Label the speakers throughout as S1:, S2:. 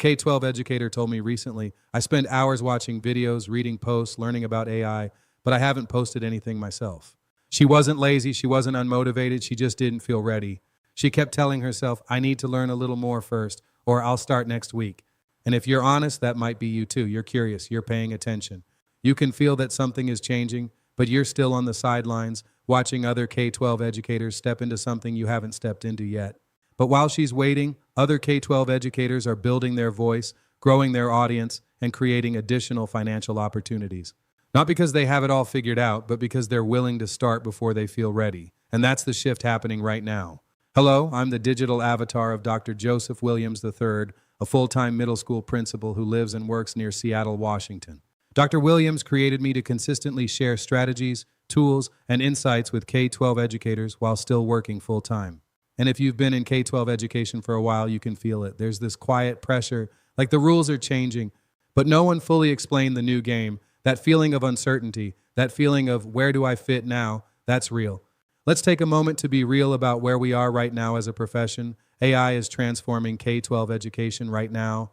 S1: K12 educator told me recently, I spend hours watching videos, reading posts, learning about AI, but I haven't posted anything myself. She wasn't lazy, she wasn't unmotivated, she just didn't feel ready. She kept telling herself, I need to learn a little more first, or I'll start next week. And if you're honest, that might be you too. You're curious, you're paying attention. You can feel that something is changing, but you're still on the sidelines, watching other K-12 educators step into something you haven't stepped into yet. But while she's waiting, other K-12 educators are building their voice, growing their audience, and creating additional financial opportunities. Not because they have it all figured out, but because they're willing to start before they feel ready. And that's the shift happening right now. Hello, I'm the digital avatar of Dr. Joseph Williams III, a full-time middle school principal who lives and works near Seattle, Washington. Dr. Williams created me to consistently share strategies, tools, and insights with K-12 educators while still working full-time. And if you've been in K-12 education for a while, you can feel it. There's this quiet pressure, like the rules are changing, but no one fully explained the new game. That feeling of uncertainty, that feeling of where do I fit now, that's real. Let's take a moment to be real about where we are right now as a profession. AI is transforming K-12 education right now.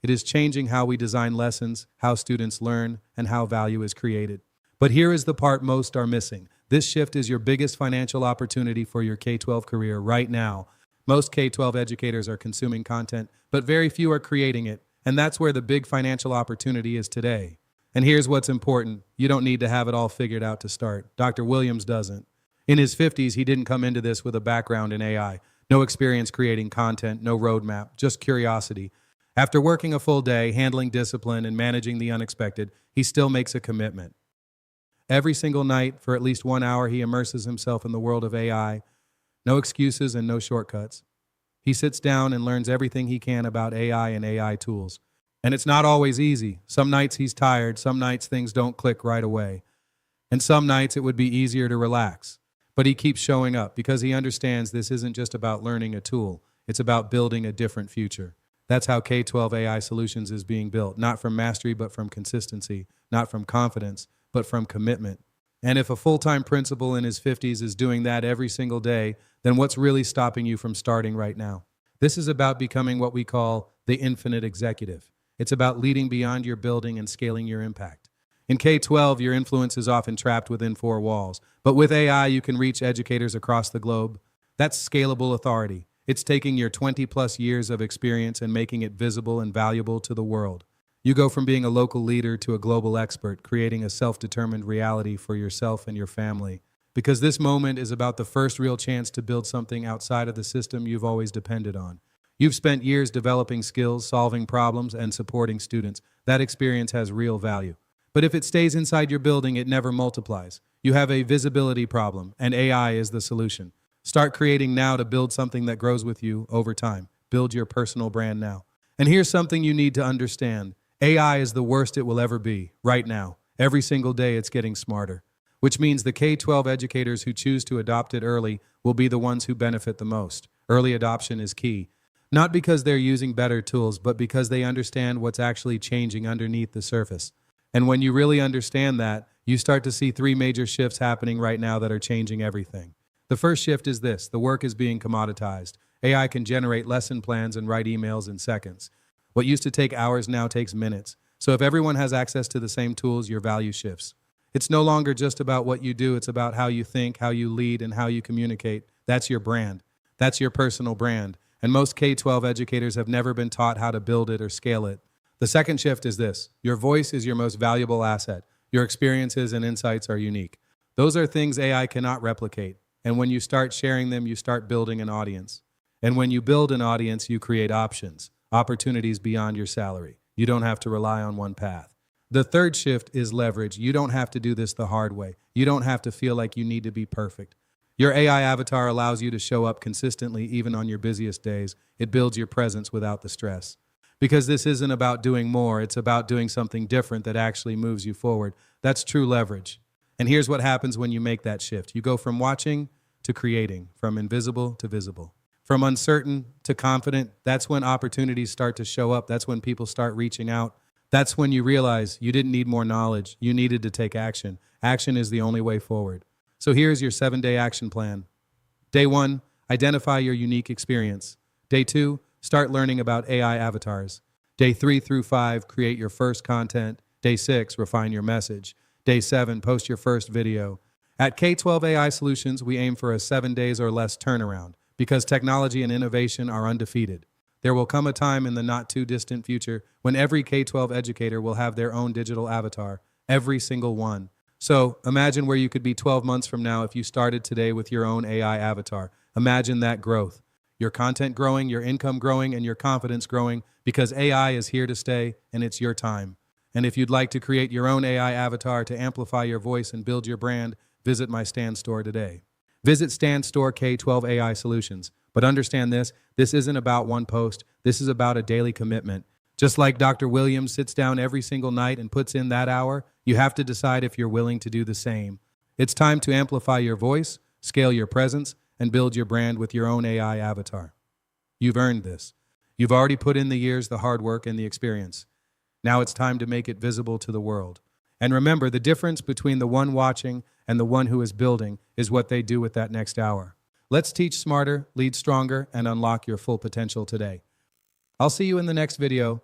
S1: It is changing how we design lessons, how students learn, and how value is created. But here is the part most are missing. This shift is your biggest financial opportunity for your K-12 career right now. Most K-12 educators are consuming content, but very few are creating it. And that's where the big financial opportunity is today. And here's what's important. You don't need to have it all figured out to start. Dr. Williams doesn't. In his 50s, he didn't come into this with a background in AI. No experience creating content, no roadmap, just curiosity. After working a full day, handling discipline, and managing the unexpected, he still makes a commitment. Every single night, for at least 1 hour, he immerses himself in the world of AI. No excuses and no shortcuts. He sits down and learns everything he can about AI and AI tools. And it's not always easy. Some nights he's tired, some nights things don't click right away. And some nights it would be easier to relax. But he keeps showing up because he understands this isn't just about learning a tool. It's about building a different future. That's how K-12 AI Solutions is being built, not from mastery, but from consistency, not from confidence, but from commitment. And if a full-time principal in his 50s is doing that every single day, then what's really stopping you from starting right now? This is about becoming what we call the infinite executive. It's about leading beyond your building and scaling your impact. In K-12, your influence is often trapped within 4 walls. But with AI, you can reach educators across the globe. That's scalable authority. It's taking your 20-plus years of experience and making it visible and valuable to the world. You go from being a local leader to a global expert, creating a self-determined reality for yourself and your family. Because this moment is about the first real chance to build something outside of the system you've always depended on. You've spent years developing skills, solving problems, and supporting students. That experience has real value. But if it stays inside your building, it never multiplies. You have a visibility problem, and AI is the solution. Start creating now to build something that grows with you over time. Build your personal brand now. And here's something you need to understand. AI is the worst it will ever be, right now. Every single day it's getting smarter. Which means the K-12 educators who choose to adopt it early will be the ones who benefit the most. Early adoption is key. Not because they're using better tools, but because they understand what's actually changing underneath the surface. And when you really understand that, you start to see 3 major shifts happening right now that are changing everything. The first shift is this: the work is being commoditized. AI can generate lesson plans and write emails in seconds. What used to take hours now takes minutes. So if everyone has access to the same tools, your value shifts. It's no longer just about what you do, it's about how you think, how you lead, and how you communicate. That's your brand. That's your personal brand. And most K-12 educators have never been taught how to build it or scale it. The second shift is this: your voice is your most valuable asset. Your experiences and insights are unique. Those are things AI cannot replicate. And when you start sharing them, you start building an audience. And when you build an audience, you create options, opportunities beyond your salary. You don't have to rely on one path. The third shift is leverage. You don't have to do this the hard way. You don't have to feel like you need to be perfect. Your AI avatar allows you to show up consistently even on your busiest days. It builds your presence without the stress. Because this isn't about doing more, it's about doing something different that actually moves you forward. That's true leverage. And here's what happens when you make that shift. You go from watching to creating, from invisible to visible, from uncertain to confident. That's when opportunities start to show up. That's when people start reaching out. That's when you realize you didn't need more knowledge. You needed to take action. Action is the only way forward. So here's your 7-day action plan. Day 1, identify your unique experience. Day 2, start learning about AI avatars. Day 3 through 5, create your first content. Day 6, refine your message. Day 7, post your first video. At K12 AI Solutions, we aim for a 7 days or less turnaround because technology and innovation are undefeated. There will come a time in the not-too-distant future when every K12 educator will have their own digital avatar, every single one. So imagine where you could be 12 months from now if you started today with your own AI avatar. Imagine that growth. Your content growing, your income growing, and your confidence growing because AI is here to stay and it's your time. And if you'd like to create your own AI avatar to amplify your voice and build your brand, visit my Stand store today. Visit Stand Store K12 AI Solutions. But understand this isn't about one post. This is about a daily commitment. Just like Dr. Williams sits down every single night and puts in that hour, you have to decide if you're willing to do the same. It's time to amplify your voice, scale your presence, and build your brand with your own AI avatar. You've earned this. You've already put in the years, the hard work, and the experience. Now it's time to make it visible to the world. And remember, the difference between the one watching and the one who is building is what they do with that next hour. Let's teach smarter, lead stronger, and unlock your full potential today. I'll see you in the next video.